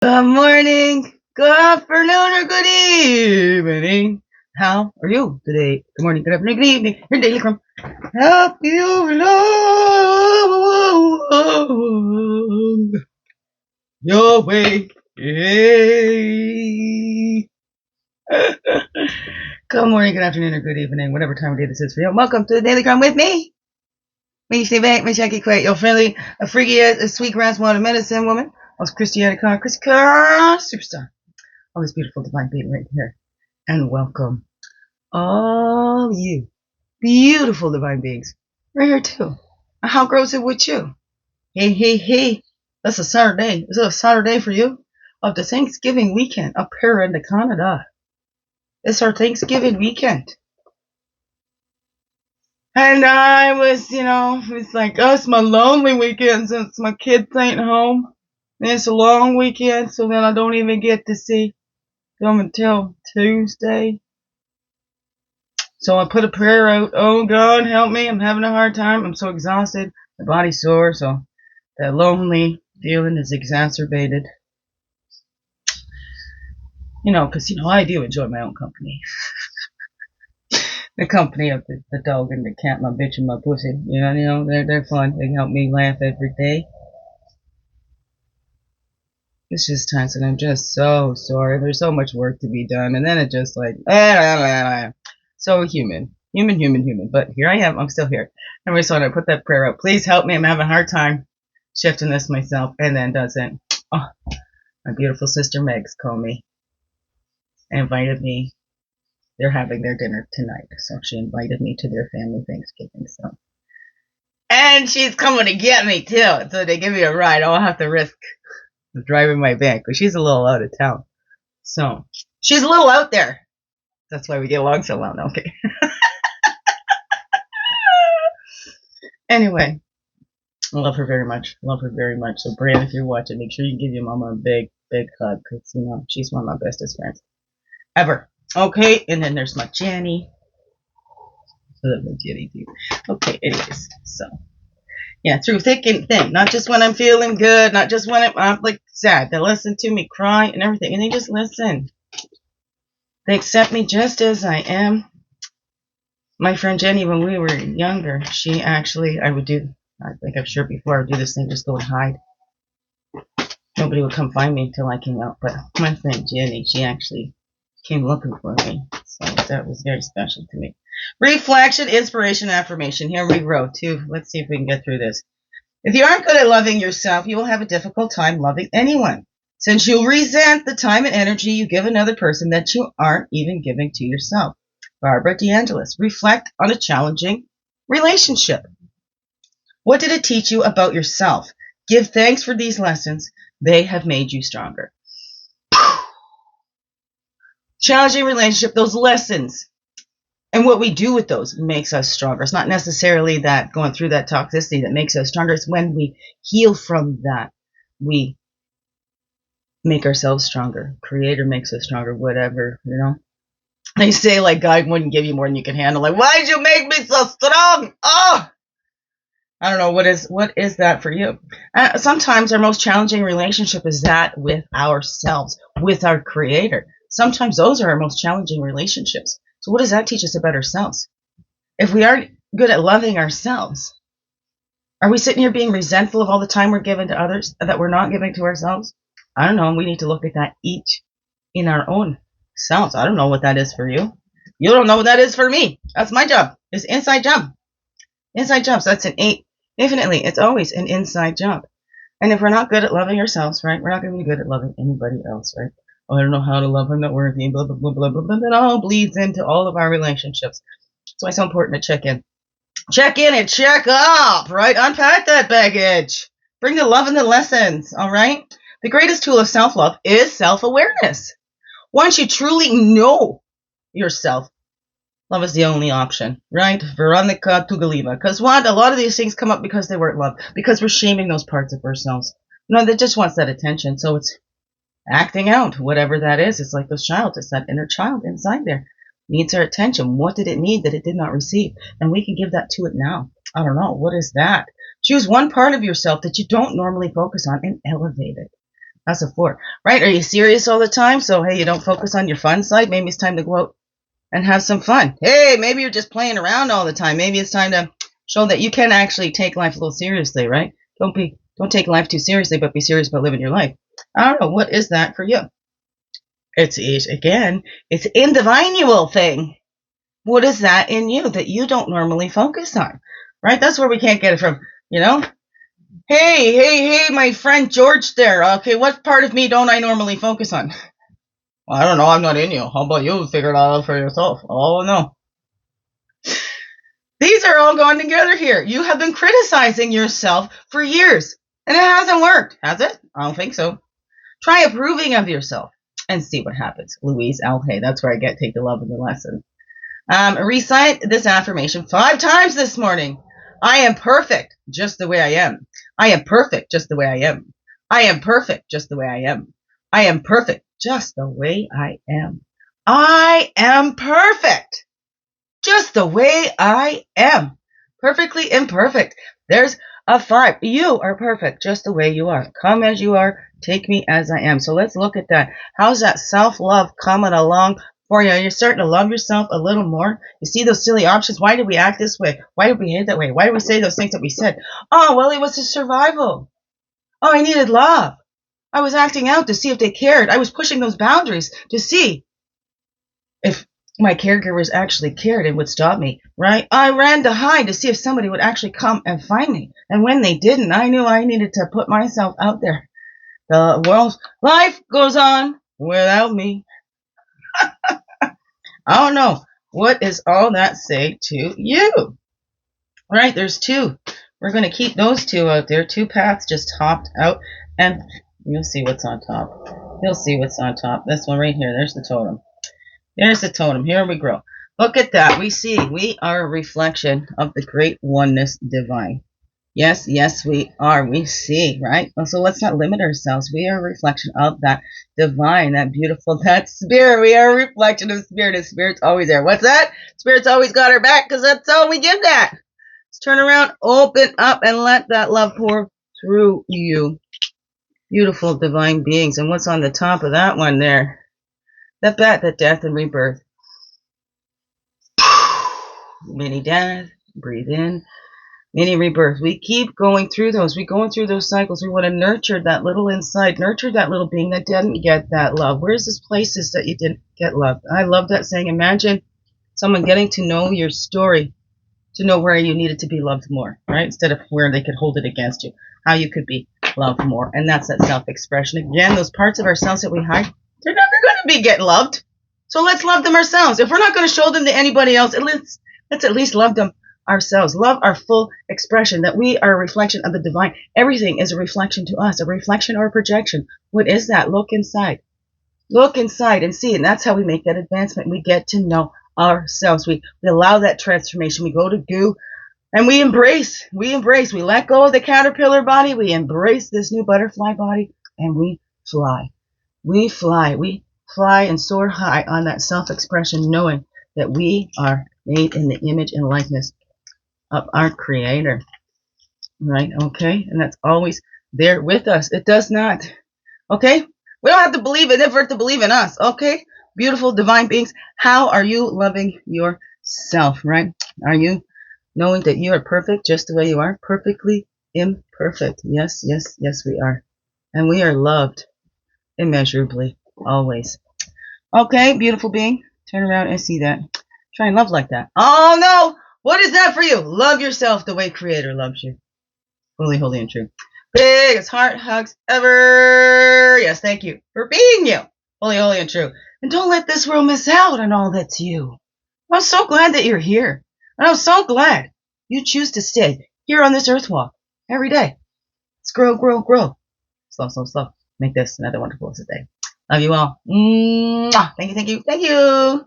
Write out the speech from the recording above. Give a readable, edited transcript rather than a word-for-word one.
Good morning, good afternoon, or good evening. How are you today? Good morning, good afternoon, good evening. Your daily crumb. Help you along your way. Yay. Good morning, good afternoon, or good evening, whatever time of day this is for you. Welcome to the Daily Crumb with me. Me, stay back, me, Jackie Quaid, your friendly, a freaky ass, a sweet grass water medicine woman. I was Christiana Carr, Chris Carr, superstar. All this beautiful divine being right here. And welcome all you beautiful divine beings right here too. How grows it with you? Hey, hey, hey. That's a Saturday. Is it a Saturday for you? Of the Thanksgiving weekend up here in the Canada. It's our Thanksgiving weekend. And I was, it's like, oh, it's my lonely weekend since my kids ain't home. And it's a long weekend, so then I don't even get to see them until Tuesday. So I put a prayer out. Oh, God, help me. I'm having a hard time. I'm so exhausted. My body's sore, so that lonely feeling is exacerbated. Because, I do enjoy my own company. The company of the dog and the cat, my bitch and my pussy. They're fun. They help me laugh every day. It's just times that I'm just so sorry. There's so much work to be done. And then it's just like, so human. Human. But here I am. I'm still here. Anyway, so when I put that prayer up, please help me. I'm having a hard time shifting this myself. And then doesn't. Oh, my beautiful sister Meg's called me and invited me. They're having their dinner tonight. So she invited me to their family Thanksgiving. So, and she's coming to get me too. So they give me a ride. I'll have to risk driving my van because she's a little out of town. So she's a little out there. That's why we get along so well. No, okay. Anyway, I love her very much. So, Brian, if you're watching, make sure you give your mama a big, big hug because, she's one of my bestest friends ever. Okay, and then there's my Jenny. I love my Jenny, too. Okay, anyways, so. Yeah, through thick and thin. Not just when I'm feeling good, not just when I'm like sad. They listen to me cry and everything, and they just listen. They accept me just as I am. My friend Jenny, when we were younger, she actually, I think I've shared before, I would do this thing, just go and hide. Nobody would come find me until I came out. But my friend Jenny, she actually came looking for me. So that was very special to me. Reflection, inspiration, affirmation. Here we go, too. Let's see if we can get through this. If you aren't good at loving yourself, you will have a difficult time loving anyone, since you'll resent the time and energy you give another person that you aren't even giving to yourself. Barbara Angelis. Reflect on a challenging relationship. What did it teach you about yourself? Give thanks for these lessons. They have made you stronger. Challenging relationship, those lessons. And what we do with those makes us stronger. It's not necessarily that going through that toxicity that makes us stronger. It's when we heal from that, we make ourselves stronger. Creator makes us stronger, whatever, They say, like, God wouldn't give you more than you can handle. Like, why'd you make me so strong? Oh! I don't know, what is that for you? Sometimes our most challenging relationship is that with ourselves, with our Creator. Sometimes those are our most challenging relationships. So what does that teach us about ourselves? If we aren't good at loving ourselves, are we sitting here being resentful of all the time we're giving to others that we're not giving to ourselves? I don't know. We need to look at that each in our own selves. I don't know what that is for you. You don't know what that is for me. That's my job. It's inside job. Inside jobs. That's an 8. Infinitely. It's always an inside job. And if we're not good at loving ourselves, right, we're not going to be good at loving anybody else, right? Oh, I don't know how to love. I'm not worthy. Blah, blah, blah, blah, blah, blah. That all bleeds into all of our relationships. That's why it's so important to check in. Check in and check up, right? Unpack that baggage. Bring the love and the lessons, all right? The greatest tool of self-love is self-awareness. Once you truly know yourself, love is the only option, right? Veronica Tugaleva. Because what? A lot of these things come up because they weren't loved. Because we're shaming those parts of ourselves. That just wants that attention. So it's acting out, whatever that is. It's like those child. It's that inner child inside there. Needs our attention. What did it need that it did not receive? And we can give that to it now. I don't know. What is that? Choose one part of yourself that you don't normally focus on and elevate it. That's a 4, right? Are you serious all the time? So, hey, you don't focus on your fun side. Maybe it's time to go out and have some fun. Hey, maybe you're just playing around all the time. Maybe it's time to show that you can actually take life a little seriously, right? Don't take life too seriously, but be serious about living your life. I don't know. What is that for you? It's individual thing. What is that in you that you don't normally focus on, right? That's where we can't get it from, you know? Hey, my friend George there. Okay, what part of me don't I normally focus on? Well, I don't know. I'm not in you. How about you figure it out for yourself? Oh, no. These are all going together here. You have been criticizing yourself for years, and it hasn't worked, has it? I don't think so. Try approving of yourself and see what happens. Louise Alhay, that's where I take the love of the lesson. Recite this affirmation 5 times this morning. I am perfect just the way I am. I am perfect just the way I am. I am perfect just the way I am. I am perfect just the way I am. I am perfect just the way I am. Perfectly imperfect. There's a 5. You are perfect just the way you are. Come as you are. Take me as I am. So let's look at that. How's that self-love coming along for you? You're starting to love yourself a little more. You see those silly options. Why did we act this way? Why did we behave that way? Why did we say those things that we said? Oh, well, it was a survival. Oh, I needed love. I was acting out to see if they cared. I was pushing those boundaries to see if my caregivers actually cared and would stop me, right? I ran to hide to see if somebody would actually come and find me. And when they didn't, I knew I needed to put myself out there. The world's life goes on without me. I don't know. What does all that say to you? Right, there's 2. We're going to keep those 2 out there. 2 paths just hopped out. And you'll see what's on top. You'll see what's on top. This one right here. There's the totem. There's the totem. Here we go. Look at that. We see we are a reflection of the great oneness divine. Yes, we are. We see, right? So let's not limit ourselves. We are a reflection of that divine, that beautiful, that spirit. We are a reflection of spirit. And spirit's always there. What's that? Spirit's always got our back because that's all we give that. Let's turn around, open up, and let that love pour through you. Beautiful divine beings. And what's on the top of that one there? The death and rebirth. Mini death. Breathe in. Mini rebirth. We keep going through those. We're going through those cycles. We want to nurture that little inside. Nurture that little being that didn't get that love. Where's this places that you didn't get loved? I love that saying. Imagine someone getting to know your story, to know where you needed to be loved more, right? Instead of where they could hold it against you. How you could be loved more. And that's that self-expression. Again, those parts of ourselves that we hide, they're never going to be getting loved. So let's love them ourselves. If we're not going to show them to anybody else, let's at least love them ourselves. Love our full expression, that we are a reflection of the divine. Everything is a reflection to us, a reflection or a projection. What is that? Look inside. Look inside and see. And that's how we make that advancement. We get to know ourselves. We allow that transformation. We go to goo and we embrace. We let go of the caterpillar body. We embrace this new butterfly body and we fly. We fly and soar high on that self-expression, knowing that we are made in the image and likeness of our Creator. Right? Okay? And that's always there with us. It does not. Okay? We don't have to believe in it for it to believe in us. Okay? Beautiful divine beings. How are you loving yourself? Right? Are you knowing that you are perfect just the way you are? Perfectly imperfect. Yes, we are. And we are loved immeasurably. Always. Okay, beautiful being. Turn around and see that. Try and love like that. Oh no! What is that for you? Love yourself the way Creator loves you. Fully, holy, and true. Biggest heart hugs ever. Yes, thank you for being you. Fully, holy, and true. And don't let this world miss out on all that's you. I'm so glad that you're here. And I'm so glad you choose to stay here on this earth walk every day. Let's grow. Slow. Make this another wonderful day. Love you all. Mwah. Thank you.